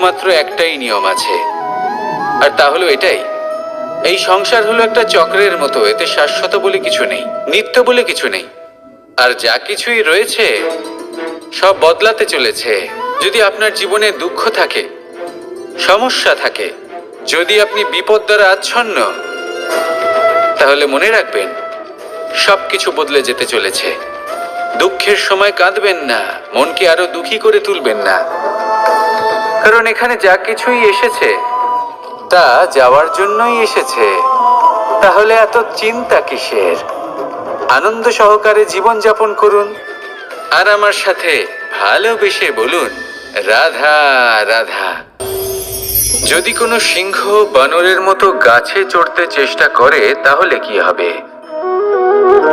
মাত্র একটাই নিয়ম আছে, আর তা হলো এটাই: এই সংসার হলো একটা চক্রের মতো। এতে শাশ্বত বলে কিছু নেই, নিত্য বলে কিছু নেই। আর যা কিছুই রয়েছে সব বদলাতে চলেছে। যদি আপনার জীবনে দুঃখ থাকে, সমস্যা থাকে, যদি আপনি বিপদ দ্বারা আচ্ছন্ন, তাহলে মনে রাখবেন সবকিছু বদলে যেতে চলেছে। দুঃখের সময় কাঁদবেন না, মনকে আরো দুঃখী করে তুলবেন না, কারণ এখানে যা কিছুই এসেছে তা যাওয়ার জন্যই এসেছে। তাহলে এত চিন্তা কিসের? আনন্দ সহকারে জীবন যাপন করুন, আর আমার সাথে ভালোবেসে বলুন, রাধা রাধা। যদি কোনো সিংহ বানরের মতো গাছে চড়তে চেষ্টা করে তাহলে কি হবে?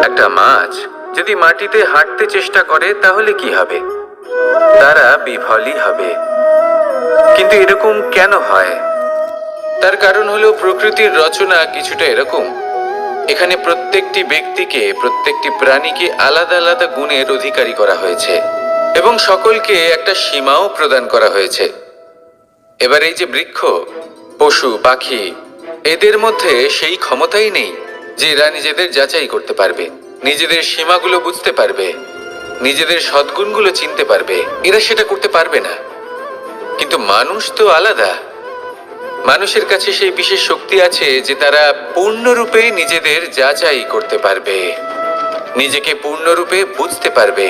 একটা মাছ যদি মাটিতে হাঁটতে চেষ্টা করে তাহলে কি হবে? তারা বিফলই হবে। কিন্তু এরকম কেন হয়? তার কারণ হলো প্রকৃতির রচনা কিছুটা এরকম। এখানে প্রত্যেকটি ব্যক্তিকে, প্রত্যেকটি প্রাণীকে আলাদা আলাদা গুণের অধিকারী করা হয়েছে এবং সকলকে একটা সীমাও প্রদান করা হয়েছে। এবার এই যে বৃক্ষ, পশু, পাখি, এদের মধ্যে সেই ক্ষমতাই নেই যে এরা নিজেদের যাচাই করতে পারবে, নিজেদের সীমাগুলো বুঝতে পারবে, নিজেদের সদ্গুণগুলো চিনতে পারবে। এরা সেটা করতে পারবে না। কিন্তু মানুষ তো আলাদা। মানুষের কাছে সেই বিশেষ শক্তি আছে যে তারা পূর্ণরূপে নিজেদের যাচাই করতে পারবে, নিজেকে পূর্ণরূপে বুঝতে পারবে,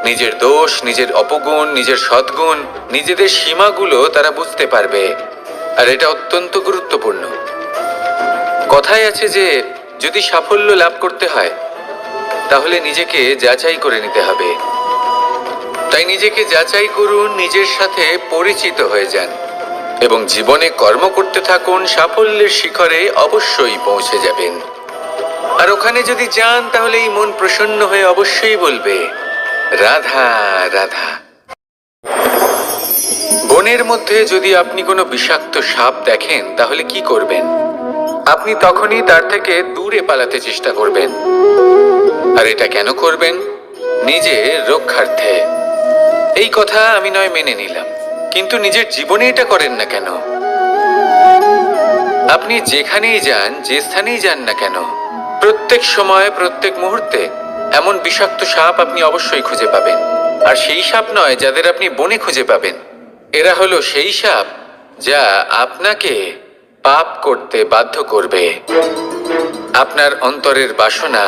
নিজের দোষ, নিজের অপগুণ, নিজের সদ্গুণ, নিজেদের সীমাগুলো তারা বুঝতে পারবে। আর এটা অত্যন্ত গুরুত্বপূর্ণ। কথায় আছে যে যদি সাফল্য লাভ করতে হয় তাহলে নিজেকে যাচাই করে নিতে হবে। তাই নিজেকে যাচাই করুন, নিজের সাথে পরিচিত হয়ে যান এবং জীবনে কর্ম করতে থাকুন। সাফল্যের শিখরে অবশ্যই পৌঁছে যাবেন। আর ওখানে যদি যান তাহলে এই মন প্রসন্ন হয়ে অবশ্যই বলবে, রাধা রাধা। বনের মধ্যে যদি আপনি কোনো বিষাক্ত সাপ দেখেন তাহলে কি করবেন? আপনি তখনই তার থেকে দূরে পালাতে চেষ্টা করবেন। আর এটা কেন করবেন? নিজের রক্ষার্থে। এই কথা আমি নয় মেনে নিলাম, কিন্তু নিজের জীবনে এটা করেন না কেন? আপনি যেখানেই যান, যে স্থানেই যান না কেন, প্রত্যেক সময়, প্রত্যেক মুহূর্তে এমন বিষাক্ত সাপ আপনি অবশ্যই খুঁজে পাবেন। আর সেই সাপ নয় যাদের আপনি বনে খুঁজে পাবেন। এরা হলো সেই সাপ যা আপনাকে পাপ করতে বাধ্য করবে। আপনার অন্তরের বাসনা,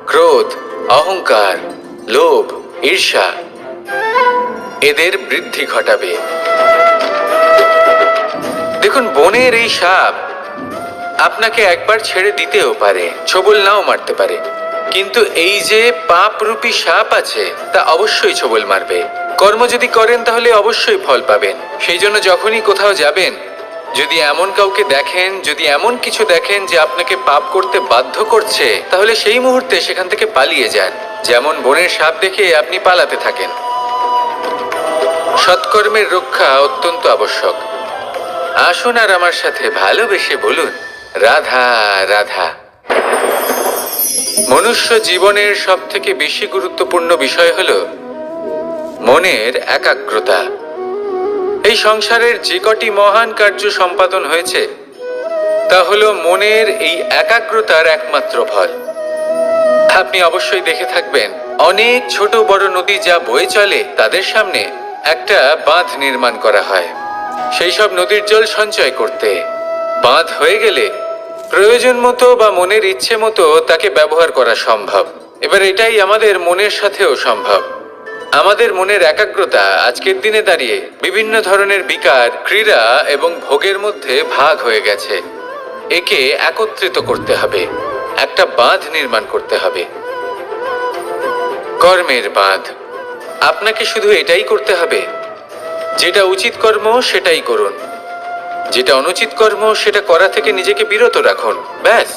ক্রোধ, অহংকার, লোভ, ঈর্ষা, এদের বৃদ্ধি ঘটাবে। দেখুন, বনের এই সাপ আপনাকে একবার ছেড়ে দিতেও পারে, ছোবল নাও মারতে পারে, কিন্তু এই যে পাপরূপী সাপ আছে তা অবশ্যই ছোবল মারবে। কর্ম যদি করেন তাহলে অবশ্যই ফল পাবেন। সেই জন্য যখনই কোথাও যাবেন, যদি এমন কাউকে দেখেন, যদি এমন কিছু দেখেন যে আপনাকে পাপ করতে বাধ্য করছে, তাহলে সেই মুহূর্তে সেখান থেকে পালিয়ে যান। যেমন বনের সাপ দেখে আপনি পালাতে থাকেন। সৎকর্মের রক্ষা অত্যন্ত আবশ্যক। আসুন আর আমার সাথে ভালোবেসে বলুন, রাধা রাধা। মনুষ্য জীবনের সবথেকে বেশি গুরুত্বপূর্ণ বিষয় হলো মনের একাগ্রতা। এই সংসারের যে কটি মহান কার্য সম্পাদন হয়েছে তা হলো মনের এই একাগ্রতার একমাত্র ফল। আপনি অবশ্যই দেখে থাকবেন, অনেক ছোট বড় নদী যা বয়ে চলে তাদের সামনে একটা বাঁধ নির্মাণ করা হয় সেই সব নদীর জল সঞ্চয় করতে। বাঁধ হয়ে গেলে প্রয়োজন মতো বা মনের ইচ্ছে মতো তাকে ব্যবহার করা সম্ভব। এবার এটাই আমাদের মনের সাথেও সম্ভব। আমাদের মনের একাগ্রতা আজকের দিনে দাঁড়িয়ে বিভিন্ন ধরনের বিকার, ক্রীড়া এবং ভোগের মধ্যে ভাগ হয়ে গেছে। একে একত্রিত করতে হবে, একটা বাঁধ নির্মাণ করতে হবে, কর্মের বাঁধ। আপনাকে শুধু এটাই করতে হবে, যেটা উচিত কর্ম সেটাই করুন, যেটা অনুচিত কর্ম সেটা করা থেকে নিজেকে বিরত রাখুন। ব্যাস,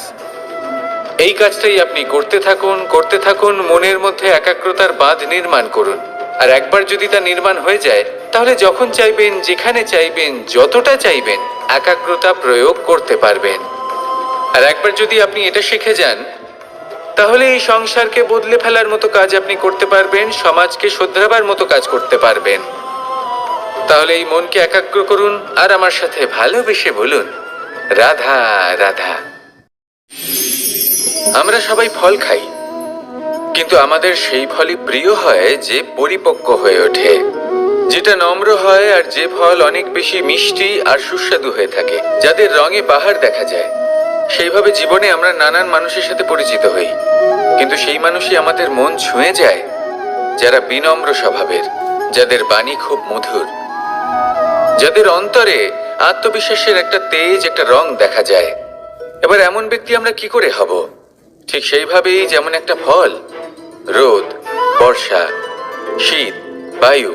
এই কাজটাই আপনি করতে থাকুন, করতে থাকুন। মনের মধ্যে একাগ্রতার বাঁধ নির্মাণ করুন। আর একবার যদি তা নির্মাণ হয়ে যায় তাহলে যখন চাইবেন, যেখানে চাইবেন, যতটা চাইবেন একাগ্রতা প্রয়োগ করতে পারবেন। আর একবার যদি আপনি এটা শিখে যান তাহলে এই সংসারকে বদলে ফেলার মতো কাজ আপনি করতে পারবেন, সমাজকে শোধরাবার মতো কাজ করতে পারবেন। তাহলে এই মনকে একাগ্র করুন আর আমার সাথে ভালোবেসে বলুন, রাধা রাধা। আমরা সবাই ফল খাই, কিন্তু আমাদের সেই ফলই প্রিয় হয় যে পরিপক্ক হয়ে ওঠে, যেটা নম্র হয়, আর যে ফল অনেক বেশি মিষ্টি আর সুস্বাদু হয়ে থাকে, যাদের রঙে বাহার দেখা যায়। সেইভাবে জীবনে আমরা নানান মানুষের সাথে পরিচিত হই, কিন্তু সেই মানুষই আমাদের মন ছুঁয়ে যায় যারা বিনম্র স্বভাবের, যাদের বাণী খুব মধুর, যাদের অন্তরে আত্মবিশ্বাসের একটা তেজ, একটা রং দেখা যায়। এবার এমন ব্যক্তি আমরা কি করে হব? ঠিক সেইভাবেই যেমন একটা ফল রোদ, বর্ষা, শীত, বায়ু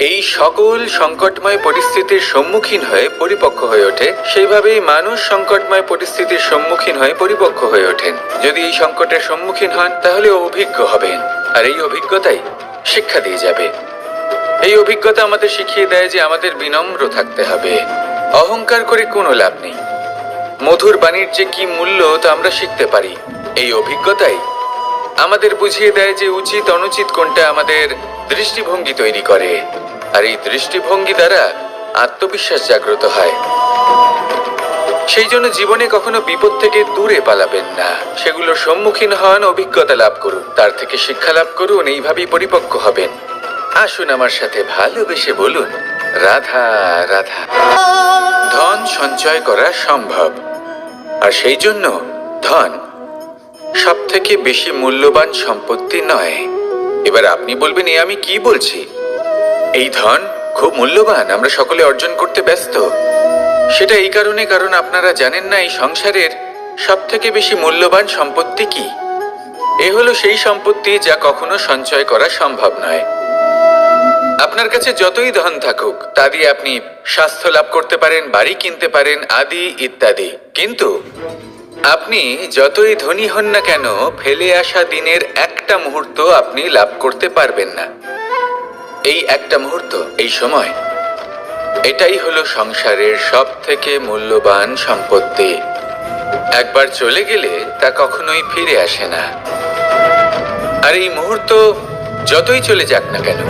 এই সকল সংকটময় পরিস্থিতির সম্মুখীন হয়ে পরিপক্ক হয়ে ওঠে, সেইভাবেই মানুষ সংকটময় পরিস্থিতির সম্মুখীন হয়ে পরিপক্ক হয়ে ওঠেন। যদি এই সংকটের সম্মুখীন হন তাহলে অভিজ্ঞ হবেন, আর এই অভিজ্ঞতাই শিক্ষা দিয়ে যাবে। এই অভিজ্ঞতা আমাদের শিখিয়ে দেয় যে আমাদের বিনম্র থাকতে হবে। অহংকার করে কোনো লাভ নেই। মধুর বাণীর যে কি মূল্য তা আমরা শিখতে পারি। এই অভিজ্ঞতাই আমাদের বুঝিয়ে দেয় যে উচিত অনুচিত কোনটা, আমাদের দৃষ্টিভঙ্গি তৈরি করে, আর এই দৃষ্টিভঙ্গি দ্বারা আত্মবিশ্বাস জাগ্রত হয়। সেই জন্য জীবনে কখনো বিপদ থেকে দূরে পালাবেন না, সেগুলোর সম্মুখীন হন, অভিজ্ঞতা লাভ করুন, তার থেকে শিক্ষা লাভ করুন, এইভাবেই পরিপক্ক হবেন। আসুন আমার সাথে ভালোবেসে বলুন, রাধা রাধা। ধন সঞ্চয় করা সম্ভব, আর সেই জন্য ধন সব থেকে বেশি মূল্যবান সম্পত্তি নয়। এবার আপনি বলবেন, আমি কি বলছি? এই ধন খুব মূল্যবান, আমরা সকলে অর্জন করতে ব্যস্ত। সেটা এই কারণে, কারণ আপনারা জানেন না এই সংসারের সব থেকে বেশি মূল্যবান সম্পত্তি কি। এ হলো সেই সম্পত্তি যা কখনো সঞ্চয় করা সম্ভব নয়। আপনার কাছে যতই ধন থাকুক তা দিয়ে আপনি স্বাস্থ্য লাভ করতে পারেন, বাড়ি কিনতে পারেন, আদি ইত্যাদি, কিন্তু আপনি যতই ধনী হন না কেন, ফেলে আসা দিনের একটা মুহূর্ত আপনি লাভ করতে পারবেন না। এই একটা মুহূর্ত, এই সময়, এটাই হলো সংসারের সব থেকে মূল্যবান সম্পত্তি। একবার চলে গেলে তা কখনোই ফিরে আসে না। আর এই মুহূর্ত যতই চলে যাক না কেন,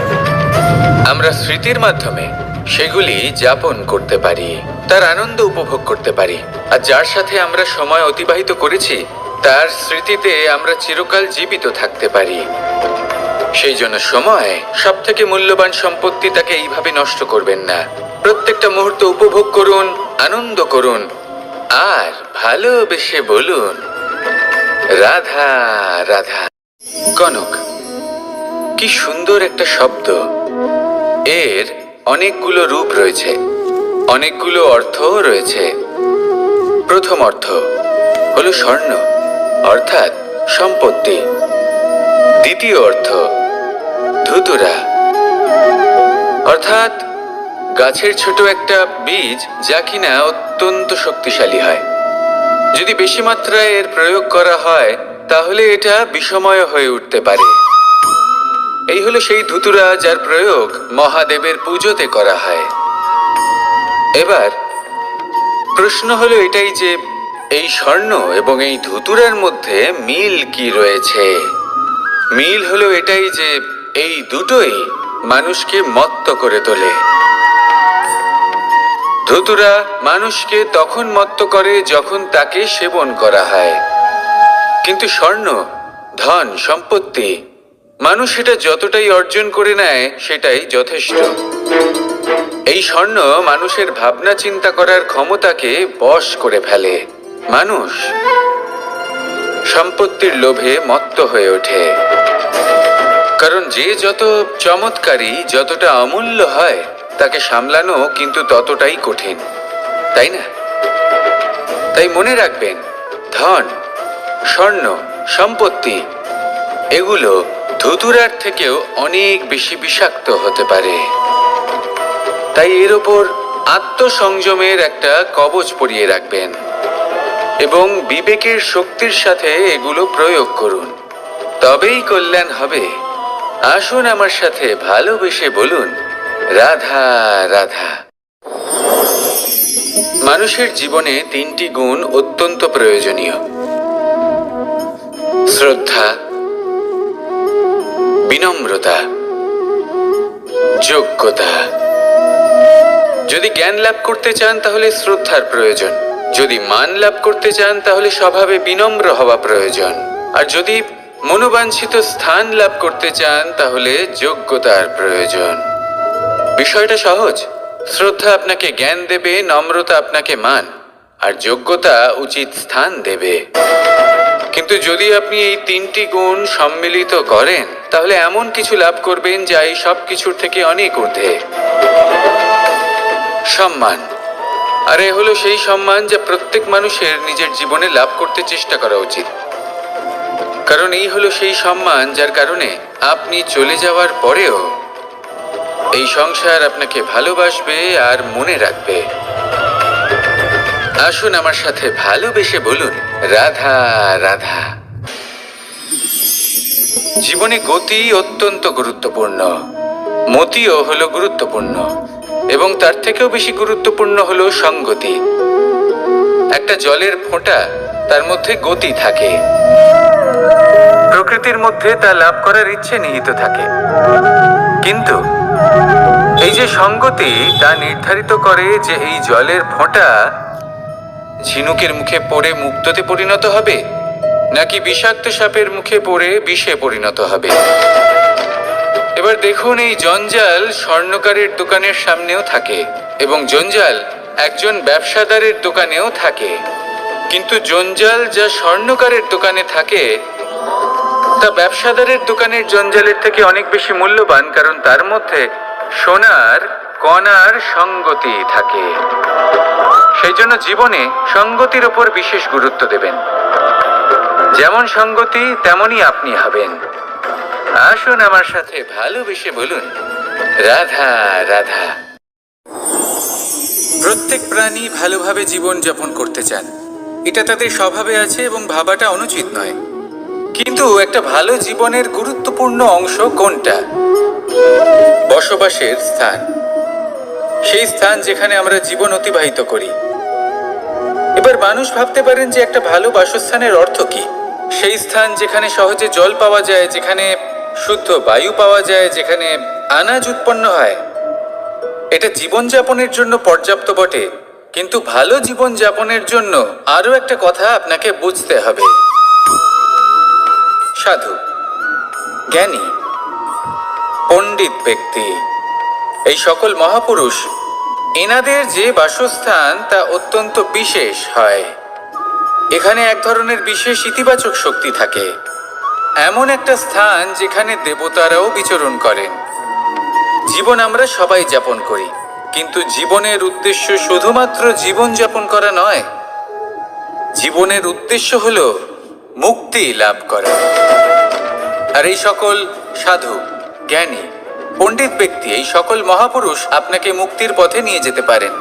আমরা স্মৃতির মাধ্যমে সেগুলি যাপন করতে পারি, তার আনন্দ উপভোগ করতে পারি। আর যার সাথে আমরা সময় অতিবাহিত করেছি তার স্মৃতিতে আমরা চিরকাল জীবিত থাকতে পারি। সেই জন্য সময় সব থেকে মূল্যবান সম্পত্তি, তাকে এইভাবে নষ্ট করবেন না। প্রত্যেকটা মুহূর্ত উপভোগ করুন, আনন্দ করুন, আর ভালোবেসে বলুন, রাধা রাধা। কনক, কি সুন্দর একটা শব্দ। এর অনেকগুলো রূপ রয়েছে, অনেকগুলো অর্থও রয়েছে। প্রথম অর্থ হলো স্বর্ণ, অর্থাৎ সম্পত্তি। দ্বিতীয় অর্থ ধুতুরা, অর্থাৎ গাছের ছোট একটা বীজ, যা কিনা অত্যন্ত শক্তিশালী হয়। যদি বেশি মাত্রায় এর প্রয়োগ করা হয় তাহলে এটা বিষময় হয়ে উঠতে পারে। এই হলো সেই ধুতুরা যার প্রয়োগ মহাদেবের পুজোতে করা হয়। এবার প্রশ্ন হলো এটাই যে এই স্বর্ণ এবং এই ধুতুরার মধ্যে মিল কি রয়েছে। মিল হলো এটাই যে এই দুটোই মানুষকে মত্ত করে তোলে। ধুতুরা মানুষকে তখন মত্ত করে যখন তাকে সেবন করা হয়, কিন্তু স্বর্ণ, ধন, সম্পত্তি, মানুষ এটা যতটাই অর্জন করে নেয় সেটাই যথেষ্ট। এই স্বর্ণ মানুষের ভাবনা চিন্তা করার ক্ষমতাকে বশ করে ফেলে। মানুষ সম্পত্তির লোভে মত্ত হয়ে ওঠে, কারণ যে যত চমৎকারী, যতটা অমূল্য হয় তাকে সামলানো কিন্তু ততটাই কঠিন, তাই না? তাই মনে রাখবেন, ধন, স্বর্ণ, সম্পত্তি এগুলো ধুতুরার থেকেও অনেক বেশি বিষাক্ত হতে পারে। তাই এর ওপর আত্মসংযমের একটা কবচ পরিয়ে রাখবেন এবং বিবেকের শক্তির সাথে এগুলো প্রয়োগ করুন, তবেই কল্যাণ হবে। আসুন আমার সাথে ভালোবেসে বলুন, রাধা রাধা। মানুষের জীবনে তিনটি গুণ অত্যন্ত প্রয়োজনীয়: শ্রদ্ধা, বিনম্রতা, যোগ্যতা। যদি জ্ঞান লাভ করতে চান তাহলে শ্রদ্ধার প্রয়োজন, যদি মান লাভ করতে চান তাহলে স্বভাবে বিনম্র হওয়া প্রয়োজন, আর যদি মনোবাঞ্ছিত স্থান লাভ করতে চান তাহলে যোগ্যতার প্রয়োজন। বিষয়টা সহজ। শ্রদ্ধা আপনাকে জ্ঞান দেবে, নম্রতা আপনাকে মান, আর যোগ্যতা উচিত স্থান দেবে। কিন্তু যদি আপনি এই তিনটি গুণ সম্মিলিত করেন তাহলে এমন কিছু লাভ করবেন যা এই সব কিছুর থেকে অনেক ঊর্ধ্বে। সম্মান। আর এ হলো সেই সম্মান যা প্রত্যেক মানুষের নিজের জীবনে লাভ করতে চেষ্টা করা উচিত। কারণ এই হলো সেই সম্মান যার কারণে আপনি চলে যাওয়ার পরেও এই সংসার আপনাকে ভালোবাসবে আর মনে রাখবে। আসুন আমার সাথে ভালোবেসে বলুন, রাধা রাধা। জীবনে গতি অত্যন্ত গুরুত্বপূর্ণ, মতিও হলো গুরুত্বপূর্ণ, এবং তার থেকেও বেশি গুরুত্বপূর্ণ হলো সঙ্গতি। একটা জলের ফোঁটা, তার মধ্যে গতি থাকে, প্রকৃতির মধ্যে তা লাভ করার ইচ্ছে নিহিত থাকে। কিন্তু এই যে সঙ্গতি, তা নির্ধারিত করে যে এই জলের ফোঁটা ঝিনুকের মুখে পড়ে মুক্তোতে পরিণত হবে নাকি বিষাক্ত সাপের মুখে পড়ে বিষে পরিণত হবে। এবার দেখুন, এই জঞ্জাল স্বর্ণকারের দোকানের সামনেও থাকে এবং জঞ্জাল একজন ব্যবসাদারের দোকানেও থাকে। কিন্তু জঞ্জাল যা স্বর্ণকারের দোকানে থাকে তা ব্যবসাদারের দোকানের জঞ্জালের থেকে অনেক বেশি মূল্যবান, কারণ তার মধ্যে সোনার কণার সঙ্গতি থাকে। সেই জন্য জীবনে সঙ্গতির উপর বিশেষ গুরুত্ব দেবেন। যেমন সঙ্গতি তেমনই আপনি হবেন। আসুন আমার সাথে ভালোবেসে বলুন, রাধা রাধা। প্রত্যেক প্রাণী ভালোভাবে জীবন যাপন করতে চান, এটা তাদের স্বভাবে আছে এবং ভাবাটা অনুচিত নয়। কিন্তু একটা ভালো জীবনের গুরুত্বপূর্ণ অংশ কোনটা? বসবাসের স্থান। সেই স্থান যেখানে আমরা জীবন অতিবাহিত করি। এবার মানুষ ভাবতে পারেন যে একটা ভালো বাসস্থানের অর্থ কি? সেই স্থান যেখানে সহজে জল পাওয়া যায়, যেখানে শুদ্ধ বায়ু পাওয়া যায়, যেখানে আনাজ উৎপন্ন হয়। এটা জীবনযাপনের জন্য পর্যাপ্ত বটে, কিন্তু ভালো জীবনযাপনের জন্য আরও একটা কথা আপনাকে বুঝতে হবে। সাধু, জ্ঞানী, পণ্ডিত ব্যক্তি, এই সকল মহাপুরুষ, এনাদের যে বাসস্থান তা অত্যন্ত বিশেষ হয়। এখানে এক ধরনের বিশেষ ইতিবাচক শক্তি থাকে, এমন একটা স্থান যেখানে দেবতারাও বিচরণ করেন। জীবন আমরা সবাই যাপন করি, কিন্তু জীবনের উদ্দেশ্য শুধুমাত্র জীবন যাপন করা নয়। জীবনের উদ্দেশ্য হলো মুক্তি লাভ করা। আর এই সকল সাধু, জ্ঞানী, পণ্ডিত ব্যক্তি, এই সকল মহাপুরুষ আপনাকে মুক্তির পথে নিয়ে যেতে পারেন।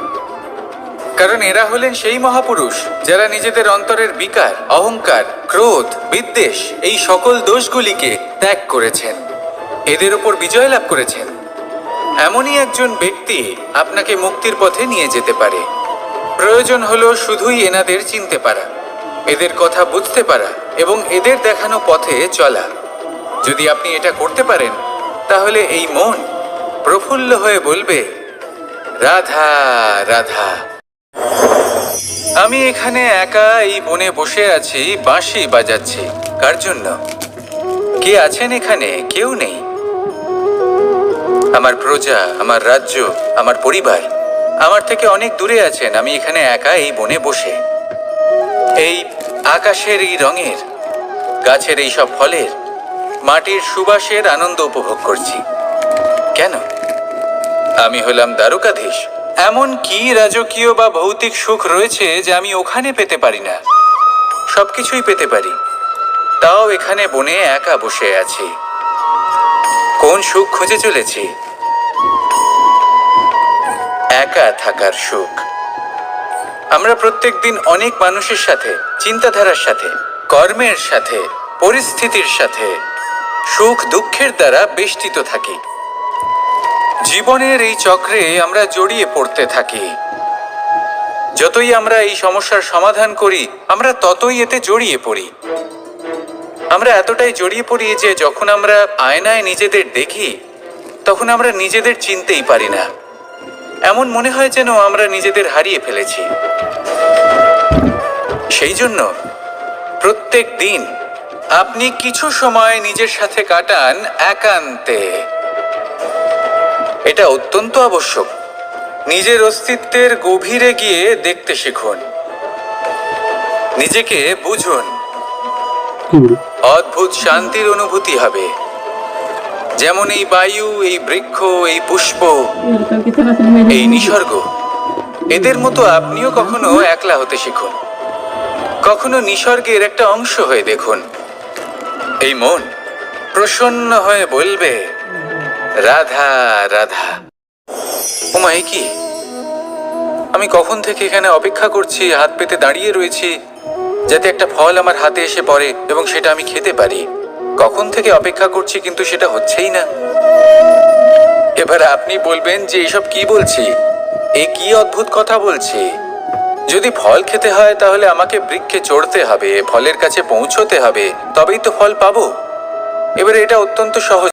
কারণ এরা হলেন সেই মহাপুরুষ যারা নিজেদের অন্তরের বিকার, অহংকার, ক্রোধ, বিদ্বেষ, এই সকল দোষগুলিকে ত্যাগ করেছেন, এদের উপর বিজয় লাভ করেছেন। এমনই একজন ব্যক্তি আপনাকে মুক্তির পথে নিয়ে যেতে পারে। প্রয়োজন হলো শুধুই এনাদের চিনতে পারা, এদের কথা বুঝতে পারা এবং এদের দেখানো পথে চলা। যদি আপনি এটা করতে পারেন তাহলে এই মন প্রফুল্ল হয়ে বলবে, রাধা রাধা। আমি এখানে একা এই বনে বসে আছি, বাঁশি বাজাচ্ছি। কার জন্য? কে আছেন এখানে? কেউ নেই। আমার প্রজা, আমার রাজ্য, আমার পরিবার আমার থেকে অনেক দূরে আছেন। আমি এখানে একা এই বনে বসে এই আকাশের এই রঙের, গাছের এই সব ফলের, মাটির সুবাসের আনন্দ উপভোগ করছি। কেন? আমি হলাম দ্বারকাধীশ। এমন কি রাজকীয় বা ভৌতিক সুখ রয়েছে যে আমি ওখানে পেতে পারি না? সবকিছুই পেতে পারি, তাও এখানে বনে একা বসে আছি। কোন সুখ খুঁজে চলেছি? একা থাকার সুখ। আমরা প্রত্যেকদিন অনেক মানুষের সাথে, চিন্তাধারার সাথে, কর্মের সাথে, পরিস্থিতির সাথে, সুখ দুঃখের দ্বারা বেষ্টিত থাকি। জীবনের এই চক্রে আমরা জড়িয়ে পড়তে থাকি। যতই আমরা এই সমস্যার সমাধান করি, আমরা ততই এতে জড়িয়ে পড়ি। আমরা এতটাই জড়িয়ে পড়ি যে যখন আমরা আয়নায় নিজেদের দেখি তখন আমরা নিজেদের চিনতেই পারি না। এমন মনে হয় যেন আমরা নিজেদের হারিয়ে ফেলেছি। সেই জন্য প্রত্যেক দিন আপনি কিছু সময় নিজের সাথে কাটান একান্তে। এটা অত্যন্ত আবশ্যক। নিজের অস্তিত্বের গভীরে গিয়ে দেখতে শিখুন, নিজেকে বুঝুন। অদ্ভুত শান্তির অনুভূতি হবে, যেমন এই বায়ু, এই বৃক্ষ, এই পুষ্প, এই নিসর্গ, এদের মতো আপনিও কখনো একলা হতে শিখুন। কখনো নিসর্গের একটা অংশ হয়ে দেখুন। এই মন প্রসন্ন হয়ে বলবে, রাধা রাধা। ওমা, এ কি? আমি কখন থেকে এখানে অপেক্ষা করছি, হাত পেতে দাঁড়িয়ে রয়েছি যাতে একটা ফল আমার হাতে এসে পড়ে এবং সেটা আমি খেতে পারি। কখন থেকে অপেক্ষা করছি, কিন্তু সেটা হচ্ছেই না। এবার আপনি বলবেন যে এসব কি বলছি, এ কি অদ্ভুত কথা বলছি। যদি ফল খেতে হয় তাহলে আমাকে বৃক্ষে চড়তে হবে, ফলের কাছে পৌঁছতে হবে, তবেই তো ফল পাবো। এবারে এটা অত্যন্ত সহজ।